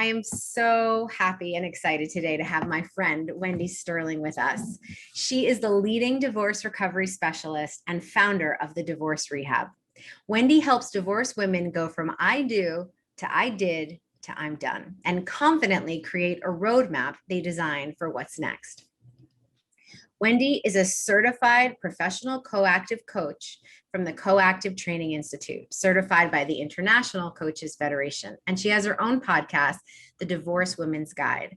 I am so happy and excited today to have my friend, Wendy Sterling, with us. She is the leading divorce recovery specialist and founder of the Divorce Rehab. Wendy helps divorced women go from I do to I did to I'm done, and confidently create a roadmap they design for what's next. Wendy is a certified professional coactive coach from the Coactive Training Institute, certified by the International Coaches Federation, and she has her own podcast, The Divorce Women's Guide.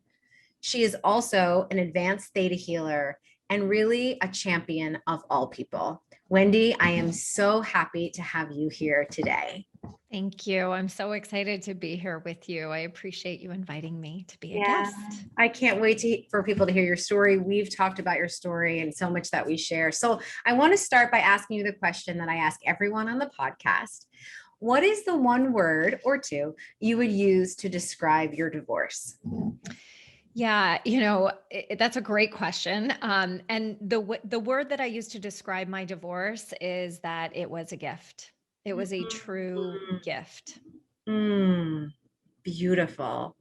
She is also an advanced theta healer and really a champion of all people. Wendy, I am so happy to have you here today. Thank you. I'm so excited to be here with you. I appreciate you inviting me to be a guest. I can't wait for people to hear your story. We've talked about your story and so much that we share. So I want to start by asking you the question that I ask everyone on the podcast. What is the one word or two you would use to describe your divorce? Yeah, that's a great question. And the word that I use to describe my divorce is that it was a gift. It was a true gift. Beautiful.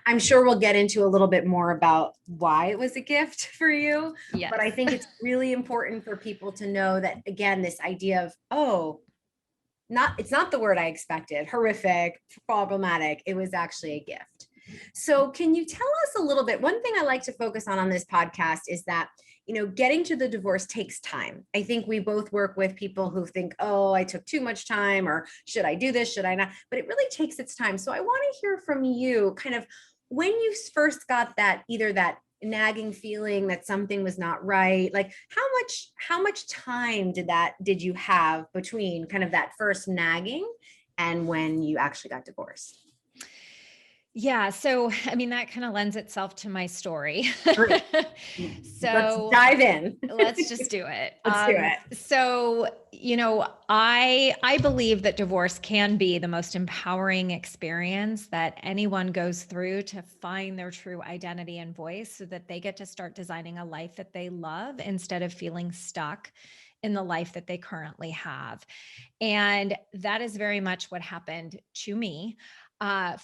I'm sure we'll get into a little bit more about why it was a gift for you. Yes. But I think it's really important for people to know that, again, this idea of, it's not the word I expected, horrific, problematic. It was actually a gift. So can you tell us a little bit? One thing I like to focus on this podcast is that, getting to the divorce takes time. I think we both work with people who think, oh, I took too much time, or should I do this? Should I not? But it really takes its time. So I want to hear from you kind of when you first got either that nagging feeling that something was not right, like how much time did you have between kind of that first nagging and when you actually got divorced? Yeah. So, that kind of lends itself to my story. So let's dive in. Let's just do it. Let's do it. So, I believe that divorce can be the most empowering experience that anyone goes through to find their true identity and voice so that they get to start designing a life that they love instead of feeling stuck in the life that they currently have. And that is very much what happened to me.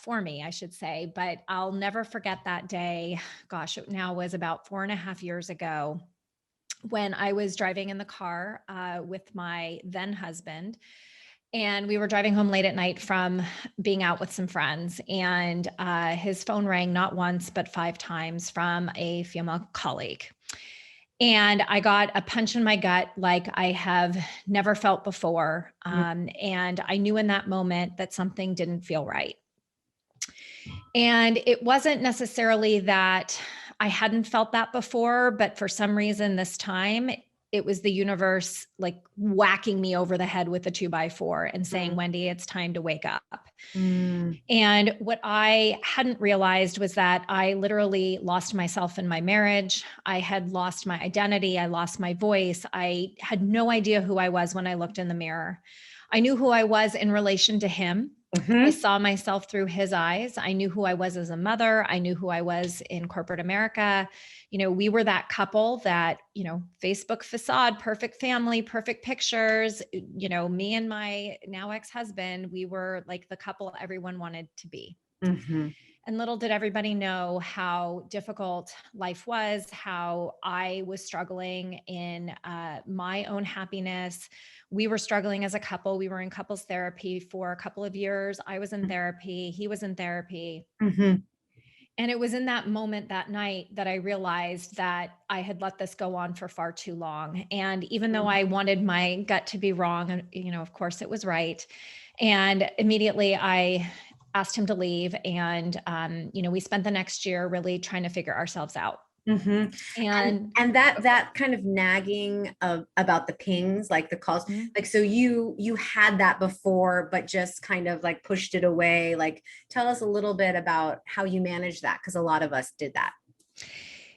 For me, I should say, but I'll never forget that day. Gosh, it now was about 4.5 years ago when I was driving in the car with my then husband. And we were driving home late at night from being out with some friends. And his phone rang not once, but 5 times from a female colleague. And I got a punch in my gut like I have never felt before. And I knew in that moment that something didn't feel right. And it wasn't necessarily that I hadn't felt that before, but for some reason this time, it was the universe like whacking me over the head with a 2x4 and saying, Wendy, it's time to wake up. And what I hadn't realized was that I literally lost myself in my marriage. I had lost my identity. I lost my voice. I had no idea who I was when I looked in the mirror. I knew who I was in relation to him. I saw myself through his eyes. I knew who I was as a mother. I knew who I was in corporate America. We were that couple that, Facebook facade, perfect family, perfect pictures, me and my now ex-husband, we were like the couple everyone wanted to be. And little did everybody know how difficult life was, how I was struggling in my own happiness. We were struggling as a couple. We were in couples therapy for a couple of years. I was in therapy. He was in therapy. And it was in that moment that night that I realized that I had let this go on for far too long. And even though I wanted my gut to be wrong, of course it was right. And immediately I asked him to leave. And, we spent the next year really trying to figure ourselves out. And that kind of nagging about the pings, like the calls, like, so you had that before, but just kind of like pushed it away. Like, tell us a little bit about how you managed that. 'Cause a lot of us did that.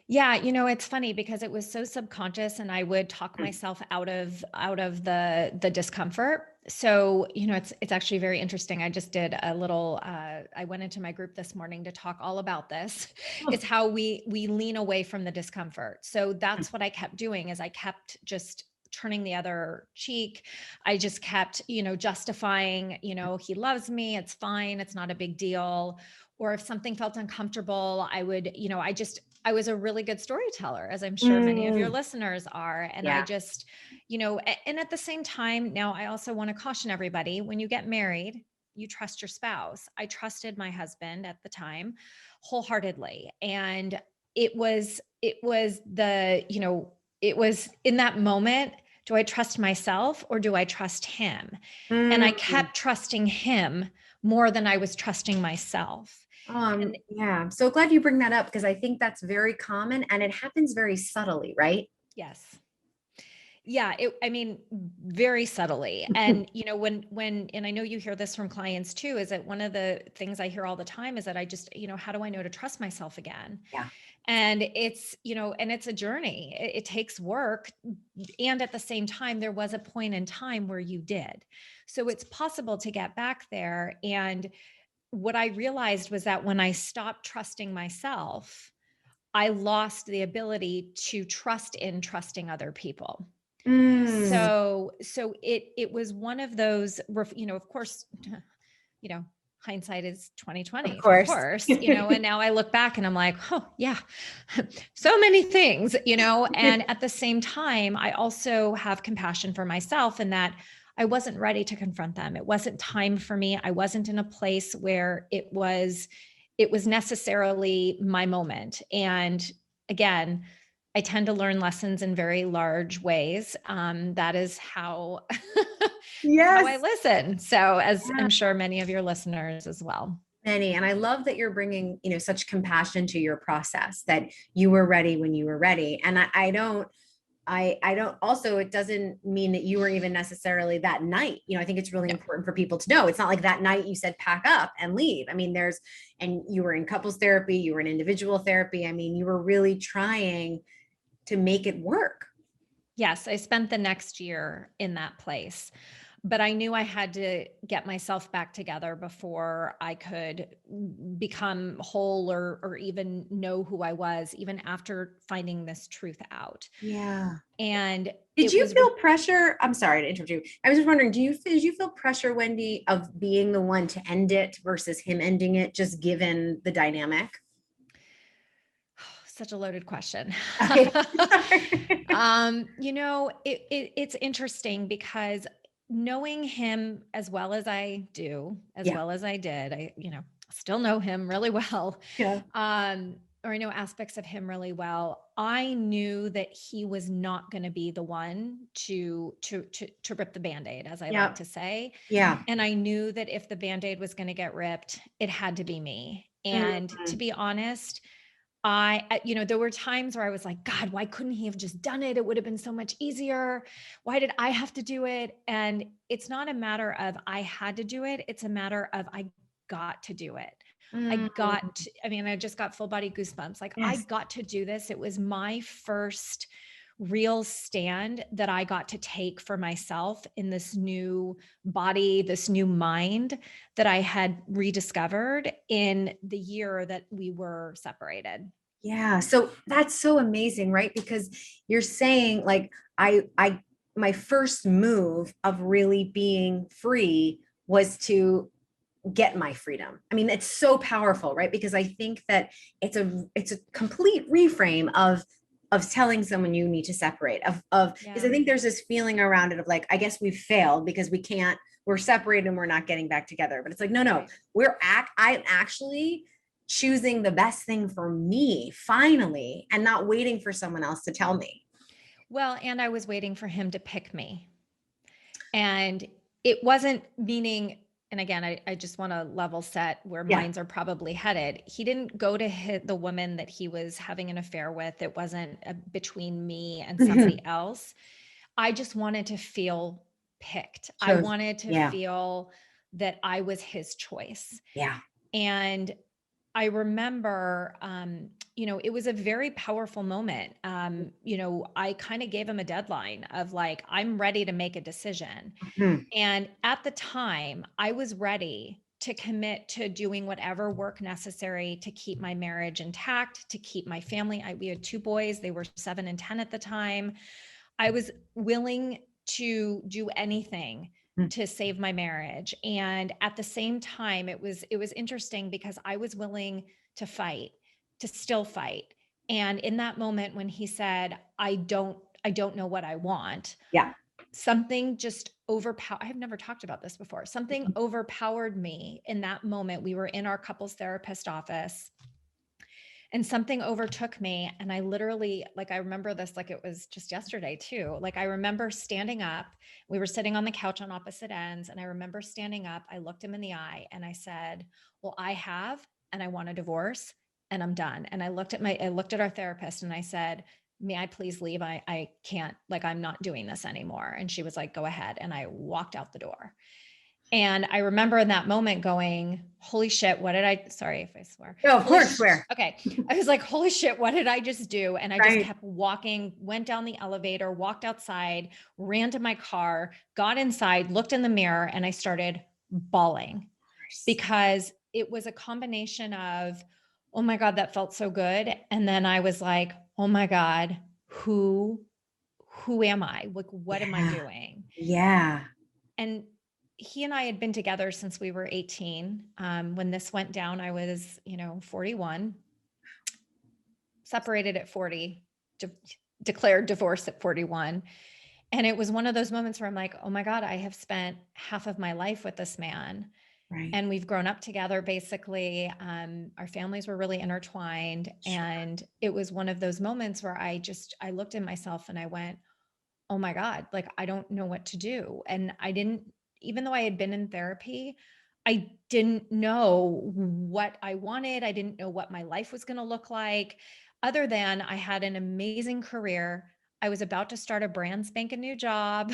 Yeah, it's funny because it was so subconscious and I would talk myself out of the discomfort. So, it's actually very interesting. I just did a little, I went into my group this morning to talk all about this. It's how we lean away from the discomfort. So that's what I kept doing is I kept just turning the other cheek. I just kept, justifying, he loves me. It's fine. It's not a big deal. or if something felt uncomfortable, I would, I was a really good storyteller, as I'm sure many of your listeners are. And I Yeah. just, and at the same time, now I also want to caution everybody, when you get married, you trust your spouse. I trusted my husband at the time wholeheartedly. And it was in that moment, do I trust myself or do I trust him? And I Mm. kept trusting him more than I was trusting myself. And Yeah, I'm so glad you bring that up because I think that's very common and it happens very subtly, right? yes. Yeah, I mean, very subtly. And and I know you hear this from clients too, is that one of the things I hear all the time is that I just, how do I know to trust myself again? Yeah. And it's a journey. It takes work. And at the same time, there was a point in time where you did. So it's possible to get back there. And what I realized was that when I stopped trusting myself, I lost the ability to trust in trusting other people. Mm. So it was one of those, of course, you know, hindsight is Of 2020, of course. course, and now I look back and I'm like, oh yeah, so many things, and at the same time, I also have compassion for myself in that I wasn't ready to confront them. It wasn't time for me. I wasn't in a place where it was necessarily my moment. And again, I tend to learn lessons in very large ways. That is how that's how I Yes. listen. So, as Yeah. I'm sure many of your listeners as well. Many. And I love that you're bringing, such compassion to your process that you were ready when you were ready. And I don't also, it doesn't mean that you were even necessarily that night. I think it's really No. important for people to know. It's not like that night you said pack up and leave. I mean, and you were in couples therapy, you were in individual therapy. I mean, you were really trying to make it work. Yes, I spent the next year in that place, but I knew I had to get myself back together before I could become whole or even know who I was, even after finding this truth out. Yeah. And Did it you was, feel pressure? I'm sorry to interrupt you. I was just wondering, did you feel pressure, Wendy, of being the one to end it versus him ending it, just given the dynamic? such a loaded question. Okay. It's interesting because knowing him as well as I do, as Yeah. well as I did, still know him really well. Yeah. Or I know aspects of him really well. I knew that he was not going to be the one to rip the Band-Aid, as I like Yeah. to say. Yeah. And I knew that if the Band-Aid was going to get ripped, it had to be me. And to Mhm. be honest, there were times where I was like, God, why couldn't he have just done it? It would have been so much easier. Why did I have to do it? And it's not a matter of I had to do it. It's a matter of I got to do it. Mm. I just got full body goosebumps. Like I Yes. got to do this. It was my first real stand that I got to take for myself in this new body, this new mind that I had rediscovered in the year that we were separated. Yeah. So that's so amazing, right? Because you're saying like I my first move of really being free was to get my freedom. I mean, it's so powerful, right? Because I think that it's a complete reframe of telling someone you need to separate of because Yeah. I think there's this feeling around it of like, I guess we've failed because we're separated and we're not getting back together. But it's like, no, Right. I'm actually choosing the best thing for me finally and not waiting for someone else to tell me. Well, and I was waiting for him to pick me. And it wasn't meaning, and again, I just want to level set where Yeah. minds are probably headed. He didn't go to hit the woman that he was having an affair with. It wasn't between me and Mhm. somebody else. I just wanted to feel picked. I Chose. wanted to Yeah. feel that I was his choice. Yeah. And I remember, it was a very powerful moment. I kind of gave him a deadline of like, I'm ready to make a decision. Mhm. And at the time, I was ready to commit to doing whatever work necessary to keep my marriage intact, to keep my family. We had two boys, they were 7 and 10 at the time. I was willing to do anything Mm. to save my marriage. And at the same time, it was interesting because I was willing to fight, to still fight. And in that moment when he said, I don't know what I want, Yeah. something just overpowered. I have never talked about this before. Something overpowered me in that moment. We were in our couples therapist office and something overtook me. And I literally, like, I remember this like it was just yesterday too. Like, I remember standing up, we were sitting on the couch on opposite ends. And I remember standing up, I looked him in the eye and I said, well, I have, and I want a divorce and I'm done. And I looked at our therapist and I said, may I please leave? I can't, like, I'm not doing this anymore. And she was like, go ahead. And I walked out the door. And I remember in that moment going, holy shit, what did I, sorry if I swear. No, of Holy course, swear. Okay. I was like, holy shit, what did I just do? And I just Right. kept walking, went down the elevator, walked outside, ran to my car, got inside, looked in the mirror, and I started bawling because it was a combination of, oh my God, that felt so good. And then I was like, oh my God, who am I? Like, what am I doing? Yeah. And he and I had been together since we were 18. When this went down, I was, 41, separated at 40, declared divorce at 41. And it was one of those moments where I'm like, oh my God, I have spent half of my life with this man. Right. And we've grown up together, basically. Our families were really intertwined. Sure. And it was one of those moments where I looked at myself and I went, oh my God, like, I don't know what to do. And I didn't, even though I had been in therapy, I didn't know what I wanted. I didn't know what my life was going to look like, other than I had an amazing career. I was about to start a brand spanking new job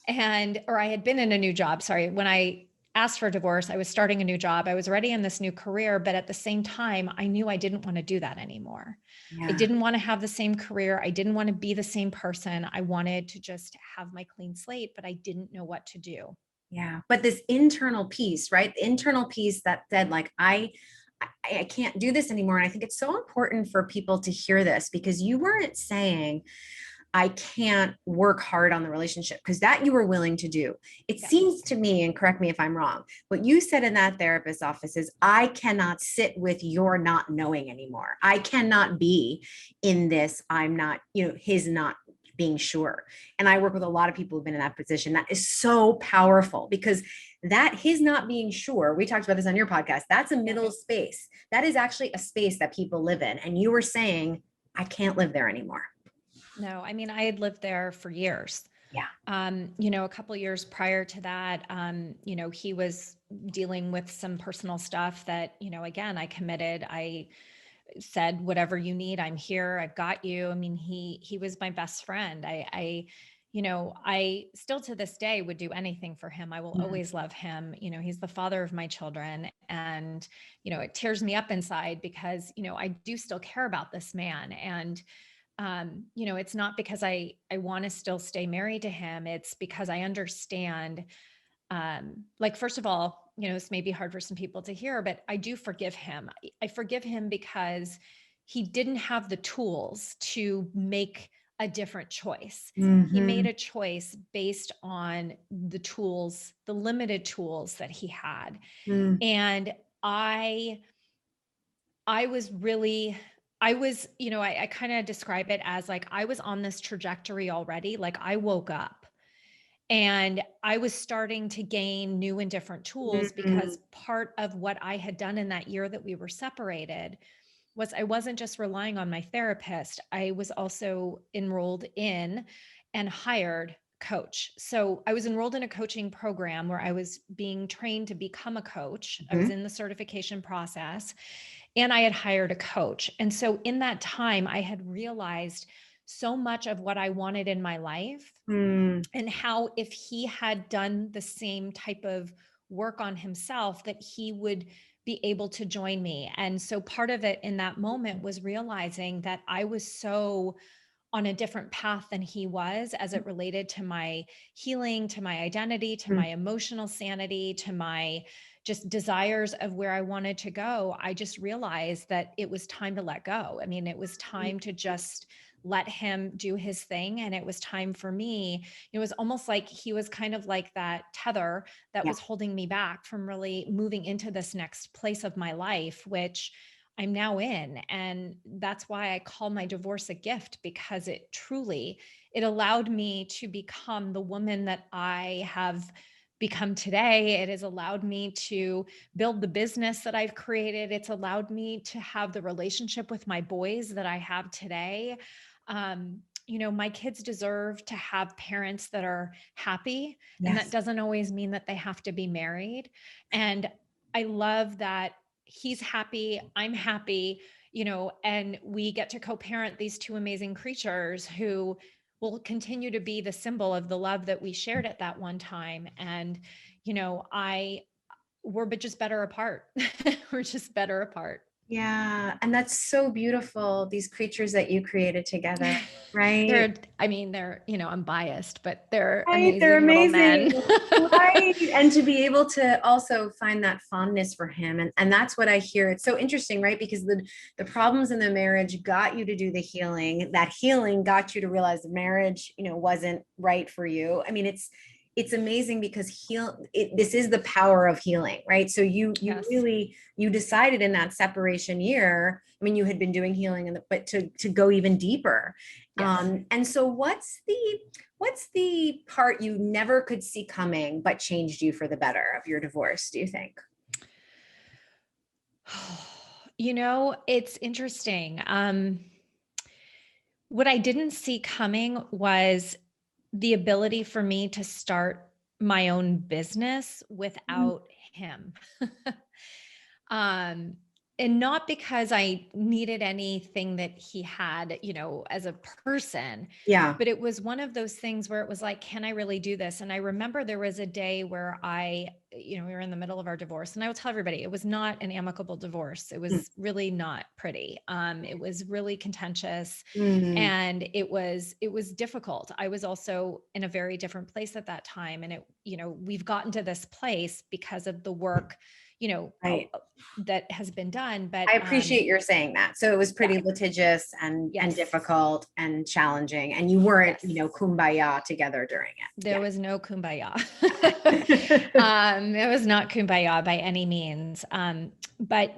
or I had been in a new job. Sorry. When I asked for divorce, I was starting a new job. I was already in this new career, but at the same time, I knew I didn't want to do that anymore. I Yeah. didn't want to have the same career. I didn't want to be the same person. I wanted to just have my clean slate, but I didn't know what to do. Yeah. But this internal piece, right? The internal piece that said, like, I can't do this anymore. And I think it's so important for people to hear this, because you weren't saying, I can't work hard on the relationship, because that you were willing to do. It Yeah. seems to me, and correct me if I'm wrong, what you said in that therapist's office is, I cannot sit with your not knowing anymore. I cannot be in this. I'm not, his not being sure. And I work with a lot of people who've been in that position. That is so powerful, because that his not being sure, we talked about this on your podcast, that's a middle space. That is actually a space that people live in. And you were saying, I can't live there anymore. No, I mean, I had lived there for years. Yeah. A couple of years prior to that, he was dealing with some personal stuff that, again, I committed. I said, whatever you need, I'm here. I've got you. I mean, he was my best friend. I still to this day would do anything for him. I will always love him. He's the father of my children. And, it tears me up inside because, I do still care about this man. And, it's not because I want to still stay married to him. It's because I understand, like, first of all, this may be hard for some people to hear, but I do forgive him. I forgive him because he didn't have the tools to make a different choice. Mm-hmm. He made a choice based on the tools, the limited tools that he had. And I was really, I kind of describe it as like, I was on this trajectory already. Like, I woke up and I was starting to gain new and different tools, because part of what I had done in that year that we were separated was I wasn't just relying on my therapist. I was also enrolled in and hired coach. So I was enrolled in a coaching program where I was being trained to become a coach. I was in the certification process, and I had hired a coach. And so in that time, I had realized so much of what I wanted in my life, and how if he had done the same type of work on himself, that he would be able to join me. And so part of it in that moment was realizing that I was so on a different path than he was, as it related to my healing, to my identity, to my emotional sanity, to my just desires of where I wanted to go. I just realized that it was time to let go. I mean, it was time to just let him do his thing. And it was time for me. It was almost like he was kind of like that tether that Yeah. was holding me back from really moving into this next place of my life, which I'm now in. And that's why I call my divorce a gift, because it allowed me to become the woman that I have become today. It has allowed me to build the business that I've created. It's allowed me to have the relationship with my boys that I have today. My kids deserve to have parents that are happy, and that Yes. doesn't always mean that they have to be married. And I love that he's happy, I'm happy, and we get to co-parent these two amazing creatures who will continue to be the symbol of the love that we shared at that one time. And, we're just better apart. We're just better apart. Yeah. And that's so beautiful. These creatures that you created together, right? I'm biased, but they're Right, they're amazing little men. amazing. Right. And to be able to also find that fondness for him. And that's what I hear. It's so interesting, right? Because the problems in the marriage got you to do the healing. That healing got you to realize the marriage, wasn't right for you. I mean, it's amazing because this is the power of healing, right? So you Yes. really, you decided in that separation year, I mean, you had been doing healing, but to go even deeper. Yes. And so what's the part you never could see coming, but changed you for the better of your divorce, do you think? It's interesting. What I didn't see coming was the ability for me to start my own business Mm. without him. um, and not because I needed anything that he had, as a person, Yeah. but it was one of those things where it was like, can I really do this? And I remember there was a day where we were in the middle of our divorce, and I will tell everybody, it was not an amicable divorce. It Mm. was really not pretty. It was really contentious, Mm. and it was difficult. I was also in a very different place at that time. And we've gotten to this place because of the work, Right. that has been done. But I appreciate your saying that. So it was yeah, pretty litigious and yes, difficult and challenging, and you weren't, yes. kumbaya together during it. There Yeah. was no kumbaya. It was not kumbaya by any means. But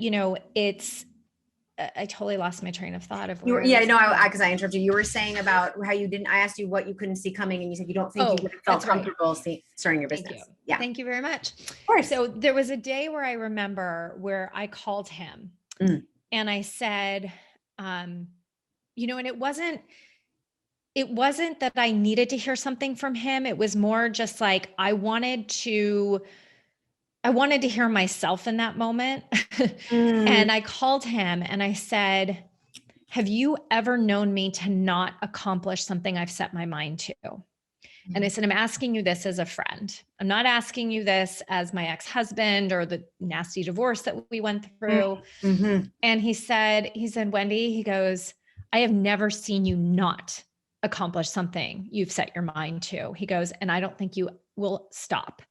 I totally lost my train of thought of You where were, I yeah, was no, going. because I interrupted you. You were saying about how you didn't, I asked you what you couldn't see coming, and you said you don't think you Oh, would have felt that's right. comfortable starting your Thank you. business. Yeah, of Thank you very much. course. So there was a day where I remember where I called him Mm. and I said, and it wasn't that I needed to hear something from him. It was more just like I wanted to hear myself in that moment. Mm. And I called him and I said, have you ever known me to not accomplish something I've set my mind to? And I said, I'm asking you this as a friend. I'm not asking you this as my ex-husband or the nasty divorce that we went through. Mm-hmm. And he said, Wendy, he goes, I have never seen you not accomplish something you've set your mind to. He goes, and I don't think you will stop.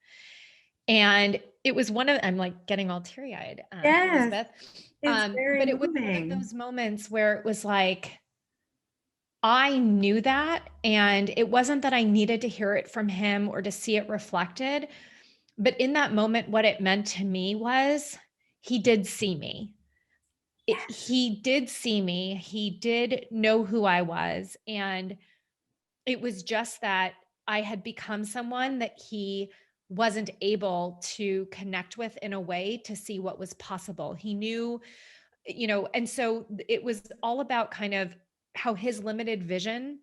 And it was I'm like getting all teary eyed, Yes, Elizabeth. it's very But it was one of moving. those moments where it was like, I knew that. And it wasn't that I needed to hear it from him or to see it reflected. But in that moment, what it meant to me was he did see me. He did see me. He did know who I was. And it was just that I had become someone that he wasn't able to connect with in a way to see what was possible. He knew, and so it was all about kind of how his limited vision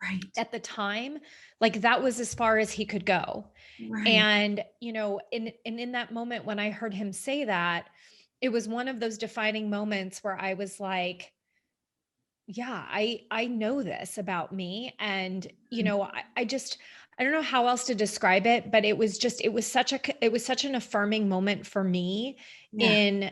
Right, at the time, like that was as far as he could go. right. And, in that moment when I heard him say that, it was one of those defining moments where I was like, yeah, I know this about me. And, I don't know how else to describe it, but it was such an affirming moment for me Yeah. in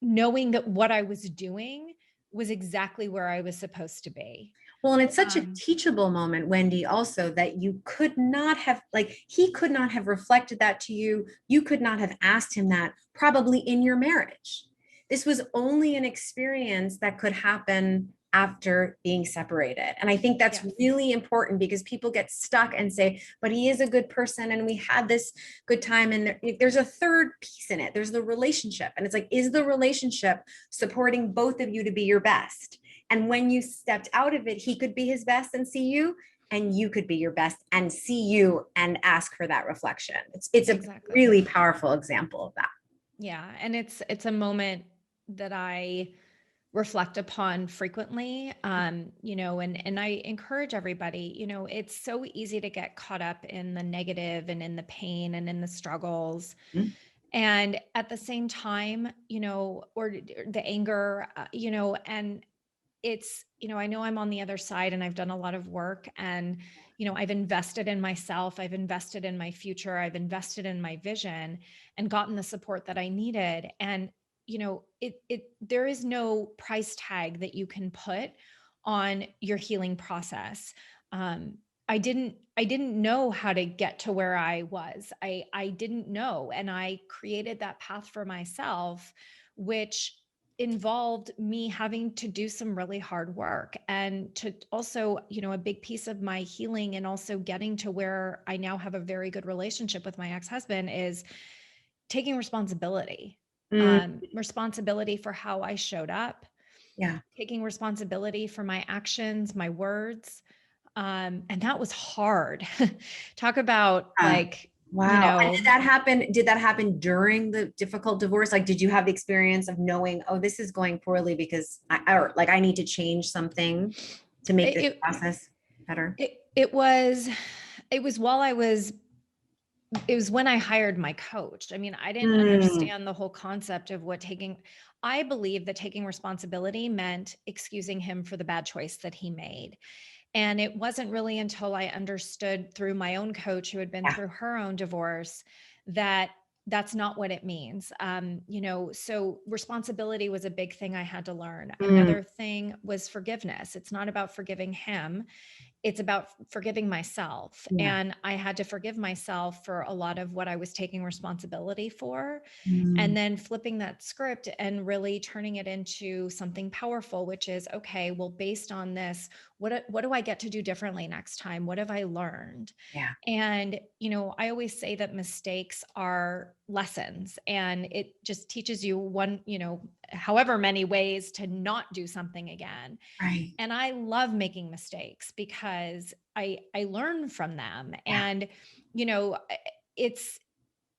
knowing that what I was doing was exactly where I was supposed to be. Well, and it's such a Um, teachable moment, Wendy, also that you could not have, like, he could not have reflected that to you. You could not have asked him that probably in your marriage. This was only an experience that could happen after being separated. And I think that's Yes. really important because people get stuck and say, but he is a good person and we had this good time. And there's a third piece in it. There's the relationship. And it's like, is the relationship supporting both of you to be your best? And when you stepped out of it, he could be his best and see you, and you could be your best and see you and ask for that reflection. It's a Exactly. really powerful example of that. Yeah. And it's a moment that I reflect upon frequently. And I encourage everybody, it's so easy to get caught up in the negative and in the pain and in the struggles. Mhm. And at the same time, or the anger, and it's, I know I'm on the other side and I've done a lot of work, and, I've invested in myself, I've invested in my future, I've invested in my vision and gotten the support that I needed. And, there is no price tag that you can put on your healing process. I didn't know how to get to where I was. I didn't know. And I created that path for myself, which involved me having to do some really hard work, and to also, a big piece of my healing and also getting to where I now have a very good relationship with my ex-husband is taking responsibility. Mm, Responsibility for how I showed up, yeah. taking responsibility for my actions, my words. And that was hard. Talk about Uh, like, wow. And did that happen? Did that happen during the difficult divorce? Like, did you have the experience of knowing, oh, this is going poorly because or like I need to change something to make this it, process better? it was, it was while I was it was when I hired my coach. I mean, I didn't Mm, understand the whole concept of I believe that taking responsibility meant excusing him for the bad choice that he made. And it wasn't really until I understood through my own coach, who had been yeah. through her own divorce, that that's not what it means. So responsibility was a big thing I had to learn. Mm, Another thing was forgiveness. It's not about forgiving him, it's about forgiving myself. yeah. And I had to forgive myself for a lot of what I was taking responsibility for, and Mm, then flipping that script and really turning it into something powerful, which is, okay, well, based on this, what do I get to do differently next time? What have I learned? yeah. And, I always say that mistakes are lessons, and it just teaches you one, however many ways to not do something again. Right. And I love making mistakes because I learn from them. Yeah. And, you know, it's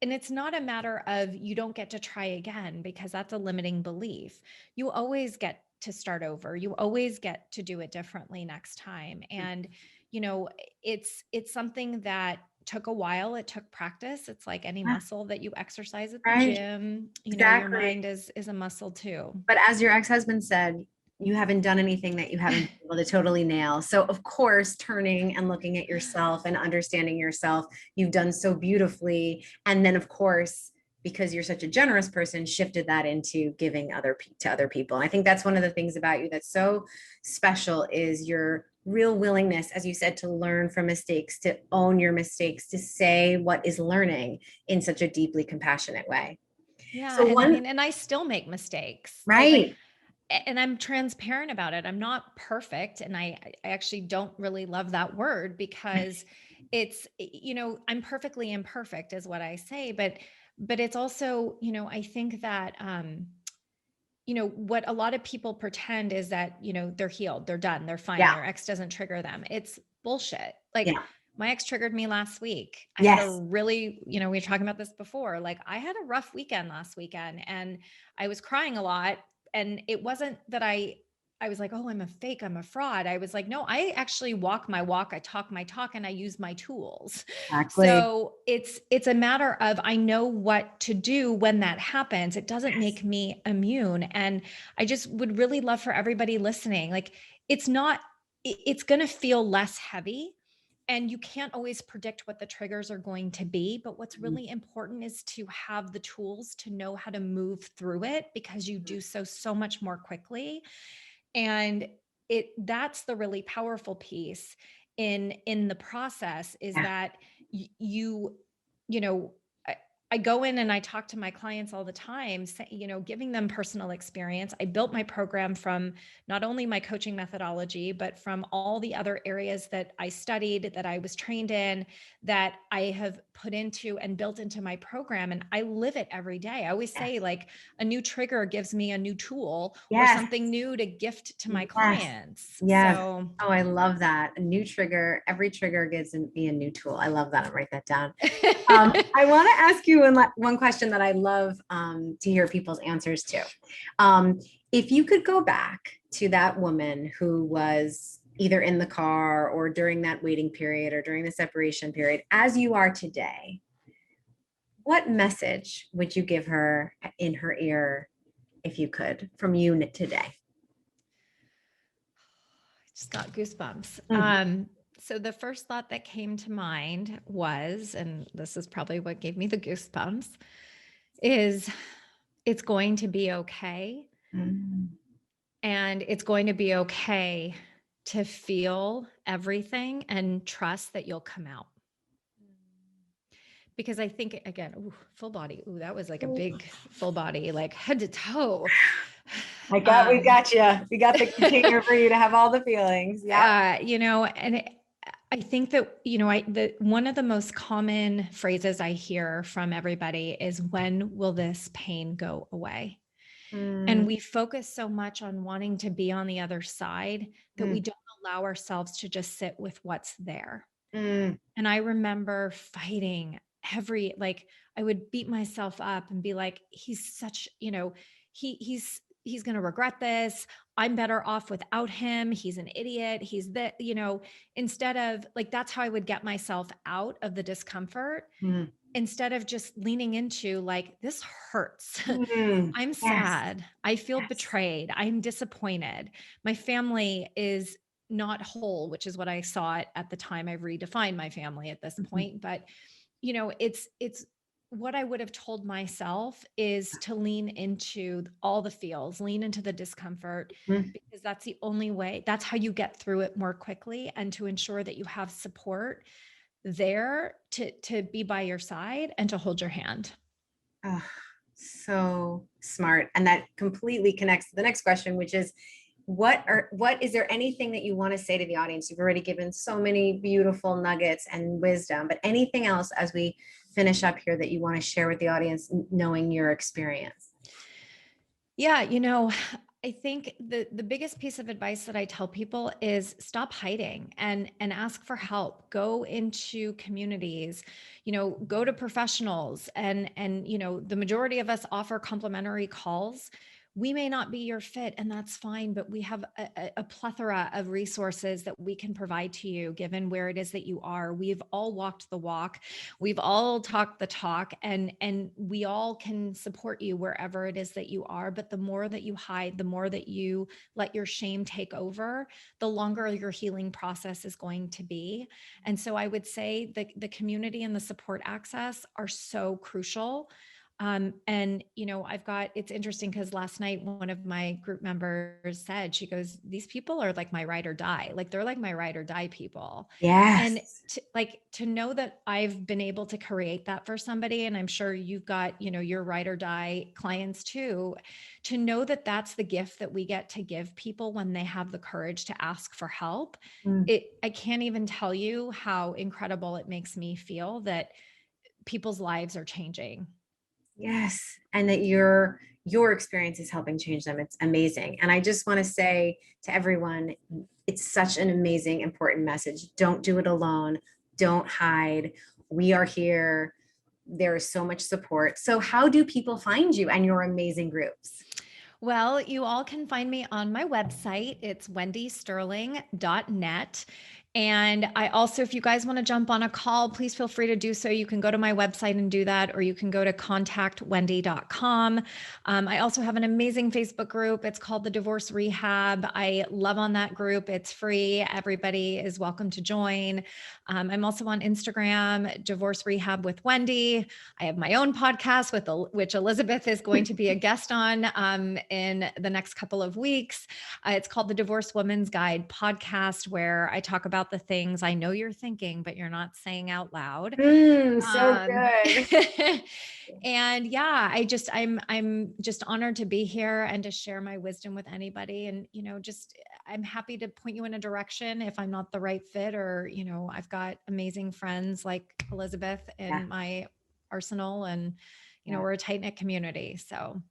and it's not a matter of you don't get to try again, because that's a limiting belief. You always get to start over. You always get to do it differently next time. And, you know, it's something that took a while. It took practice. It's like any Yeah. muscle that you exercise at the Right. gym. Your Exactly. mind is a muscle too. But as your ex-husband said, you haven't done anything that you haven't been able to totally nail. So of course, turning and looking at yourself and understanding yourself, you've done so beautifully. And then of course, because you're such a generous person, shifted that into giving to other people. And I think that's one of the things about you that's so special is your real willingness, as you said, to learn from mistakes, to own your mistakes, to say what is learning in such a deeply compassionate way. Yeah, So and I one, mean, and I still make mistakes. right. And I'm transparent about it. I'm not perfect, and I actually don't really love that word, because I'm perfectly imperfect is what I say, but it's also, I think that what a lot of people pretend is that, they're healed, they're done, they're fine, Yeah. their ex doesn't trigger them. It's bullshit. Like, Yeah. my ex triggered me last week. I had a Yes. really, we were talking about this before. Like, I had a rough weekend last weekend, and I was crying a lot. And it wasn't that I was like, oh, I'm a fake, I'm a fraud. I was like, no, I actually walk my walk, I talk my talk, and I use my tools. Exactly. So it's a matter of, I know what to do when that happens. It doesn't Yes. make me immune. And I just would really love for everybody listening, like, it's not, it's going to feel less heavy, and you can't always predict what the triggers are going to be. But what's Mhm. really important is to have the tools to know how to move through it, because you do so much more quickly. And that's the really powerful piece in the process, is Yeah. that you know, I go in and I talk to my clients all the time, giving them personal experience. I built my program from not only my coaching methodology, but from all the other areas that I studied, that I was trained in, that I have put into and built into my program. And I live it every day. I always say, Yes. like, a new trigger gives me a new tool or Yes. something new to gift to my Yes. clients. Yes. So Oh, I love that. A new trigger. Every trigger gives me a new tool. I love that. I'll write that down. I want to ask you one question that I love to hear people's answers to. If you could go back to that woman who was either in the car or during that waiting period or during the separation period, as you are today, what message would you give her in her ear, if you could, from you today? just got goosebumps. Mhm. So the first thought that came to mind was, and this is probably what gave me the goosebumps, is it's going to be okay. Mm. And it's going to be okay to feel everything and trust that you'll come out. Because I think, again, full body. Ooh, that was like a big full body, like head to toe. We got you. We got the container for you to have all the feelings. Yeah. And I think that, one of the most common phrases I hear from everybody is, when will this pain go away? And we focus so much on wanting to be on the other side that we don't allow ourselves to just sit with what's there. And I remember fighting I would beat myself up and be like, he's such, he's going to regret this. I'm better off without him. He's an idiot. He's instead of that's how I would get myself out of the discomfort. Instead of just leaning into this hurts. I'm sad. I feel betrayed. I'm disappointed. My family is not whole, which is what I saw it at the time. I've redefined my family at this point, but it's what I would have told myself is to lean into all the feels, lean into the discomfort, because that's the only way. That's how you get through it more quickly, and to ensure that you have support there to be by your side and to hold your hand. Oh, so smart. And that completely connects to the next question, which is, what is there anything that you want to say to the audience? You've already given so many beautiful nuggets and wisdom, but anything else as we finish up here that you want to share with the audience, knowing your experience? Yeah, I think the biggest piece of advice that I tell people is stop hiding and ask for help. Go into communities, go to professionals, and the majority of us offer complimentary calls. We may not be your fit, and that's fine, but we have a plethora of resources that we can provide to you given where it is that you are. We've all walked the walk. We've all talked the talk, and we all can support you wherever it is that you are. But the more that you hide, the more that you let your shame take over, the longer your healing process is going to be. And so I would say that the community and the support access are so crucial. It's interesting because last night, one of my group members said, she goes, these people are like my ride or die. They're like my ride or die people. And Yes. to know that I've been able to create that for somebody, and I'm sure you've got, your ride or die clients too, to know that that's the gift that we get to give people when they have the courage to ask for help. I can't even tell you how incredible it makes me feel that people's lives are changing. Yes. And that your experience is helping change them. It's amazing. And I just want to say to everyone, it's such an amazing, important message. Don't do it alone. Don't hide. We are here. There is so much support. So how do people find you and your amazing groups? Well, you all can find me on my website. It's wendysterling.net. And I also, if you guys want to jump on a call, please feel free to do so. You can go to my website and do that, or you can go to contactwendy.com. I also have an amazing Facebook group. It's called the Divorce Rehab. I love on that group. It's free. Everybody is welcome to join. I'm also on Instagram, Divorce Rehab with Wendy. I have my own podcast which Elizabeth is going to be a guest on in the next couple of weeks. It's called the Divorced Woman's Guide podcast, where I talk about about the things I know you're thinking, but you're not saying out loud. So good. And yeah, I'm just honored to be here and to share my wisdom with anybody. And, just, I'm happy to point you in a direction if I'm not the right fit, or, I've got amazing friends like Elizabeth in Yeah. my arsenal, and, Yeah. we're a tight knit community. So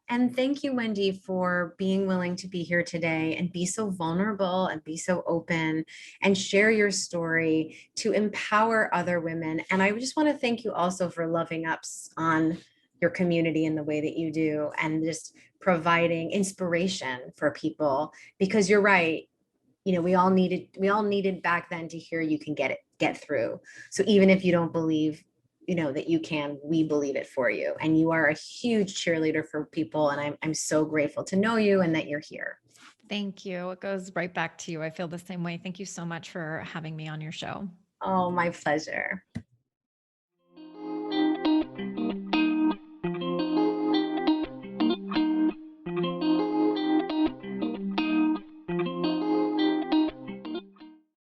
And thank you, Wendy, for being willing to be here today and be so vulnerable and be so open and share your story to empower other women. And I just want to thank you also for loving up on your community in the way that you do, and just providing inspiration for people, because you're right. We all needed back then to hear you can get through. So even if you don't believe that you can, we believe it for you, and you are a huge cheerleader for people, and I'm so grateful to know you and that you're here. thank you. It goes right back to you. I feel the same way. Thank you so much for having me on your show. Oh, my pleasure.